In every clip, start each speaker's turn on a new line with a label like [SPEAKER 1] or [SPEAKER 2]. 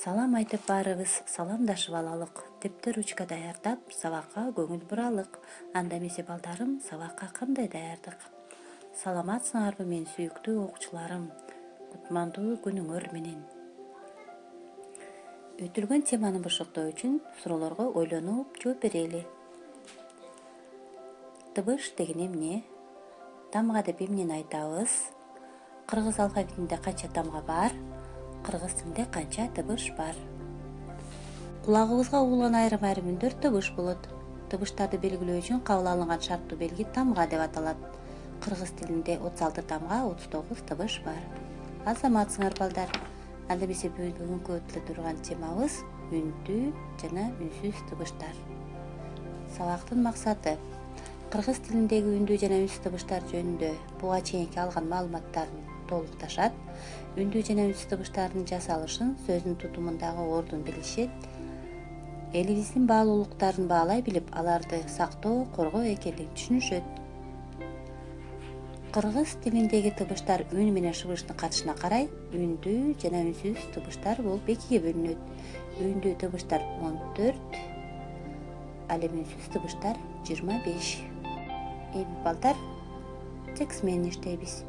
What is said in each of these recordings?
[SPEAKER 1] Салам айтып баарыбыз саламдашып алалык. Тепти ручка даярдап, сабакка көңүл буралык. Анда эмесе балдарым, сабакка кандай даярдык? Саламатсыңарбы мен сүйүктүү окуучуларым? Кутмандуу күнүңөр менен. Өтүлгөн теманы бошоктоо үчүн суроолорго ойлонуп жооп берели. Тыбыш деген эмне? Тамга деп эмнени айтабыз? Кыргыз алфавитинде канча тамга бар? Кыргыз тилинде канча тыбыш бар? Кулагыбызга угулган айрым үндөр тыбыш болот. Тыбыштарды белгилөө үчүн кабыл алынган шарттуу белги тамга деп аталат. Кыргыз тилинде 36 тамга, 39 тыбыш бар. Азаматсыңар балдар. Анда эмесе бүгүнкү өтүлө турган темабыз үндүү жана үнсүз тыбыштар. Сабактын максаты кыргыз тилиндеги үндүү жана үнсүз тыбыштар жөнүндө буга чейинки алган маалыматтарын толукташат. Үндүү жана үнсүз тыбыштардын жасалышын, сөздүн тутумундагы ордун билишет. Элибиздин баалуулуктарын баалай билип, аларды сактоо, коргоо экендигин түшүнүшөт. Кыргыз тилиндеги тыбыштар үн менен шыбыштын катышына карай үндүү жана үнсүз тыбыштар болуп экиге бөлүнөт. Үндүү тыбыштар 14, ал эми үнсүз тыбыштар 25. Эми балдар, текст менен иштейбиз.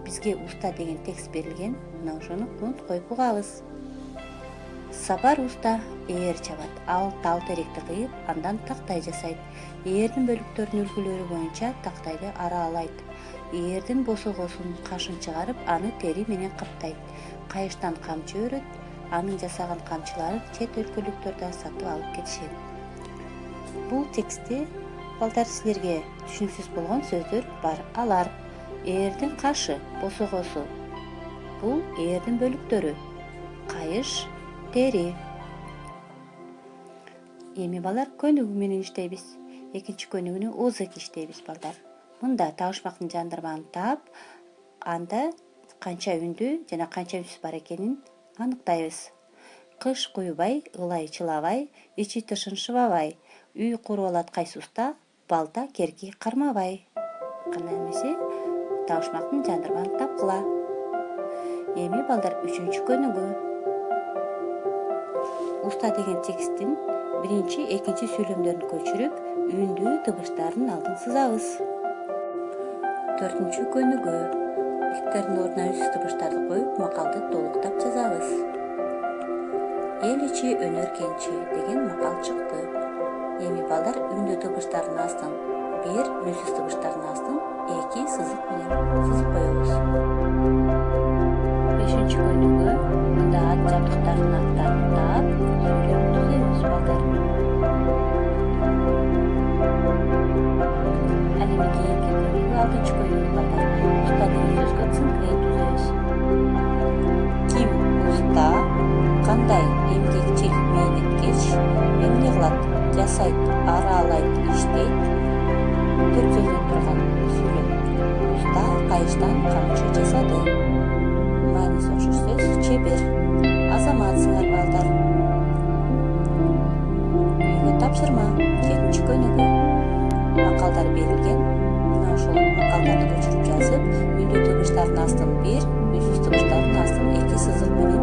[SPEAKER 1] Бизге уста деген текст берилген, мына ошону кунт коюп угабыз. Сапар уста ээр чабат. Ал тал теректи кыйып, андан тактай жасайт. Ээрдин бөлүктөрүнүн үлгүлөрү боюнча тактайды аралайт. Ээрдин босогосун, кашын чыгарып, аны тери менен каптайт. Кайыштан камчы өрөт, анын жасаган камчыларын чет өлкөлүктөрдөн сатып алып кетишет. Бул текстте балдар силерге түшүнүксүз болгон сөздөр бар. Алар: ээрдин кашы, босогосу. Бул ээрдин бөлүктөрү. Кайыш, тери. Эми балдар көнүгүү менен иштейбиз. Экинчи көнүгүүнү озеки иштейбиз балдар. Мында табышмактын жандырмагын таап, анда канча үндүү жана канча үнсүз бар экенин аныктайбыз. Кыш куйбай, ылай чылабай, ичи тышын шыбабай, үй куруп алат кайсы уста, балта керки кармабай. Кандай эмесе табышмактын жандырмагын тапкыла. Эми балдар үчүнчү көнүгүү. Уста деген тексттин биринчи, экинчи сүйлөмдөрүн көчүрүп, үндүү тыбыштардын алдын сызабыз. Төртүнчү көнүгүү. Иликтердин ордуна үнсүз тыбыштарды коюп, макалды толуктап жазабыз. Эл ичи өнөр кенчи деген макал чыкты. Эми балдар үндүү тыбыштардын астын 1, үнсүз тыбыштардын астын 2 сызык менен сызып коебуз. Бешинчи көнүгүү. Мында ат жабдыктардын аттарын таап, сүйлөм түзөбүз балдар. Ал эми кийинки көнүгүү, 6-көнүгүү балдар. Уста деген сөзгө цинклейт түзөбүз. Ким уста, кандай эмгекчил, мээнеткеч, эмне кылат, жасайт, аралайт, иштейт. 4 сөздөн турган сүйлөм. Уста кайыштан камчы жасады. Мааниси окшош сөз чебер. Азаматсыңар балдар. Үйгө тапшырма. 7-чи көнүгүү. Макалдар берилген. Мына ошол макалдарды көчүрүп жазып, үндүү тыбыштардын астын 1, үнсүз тыбыштардын астын 2 сызык менен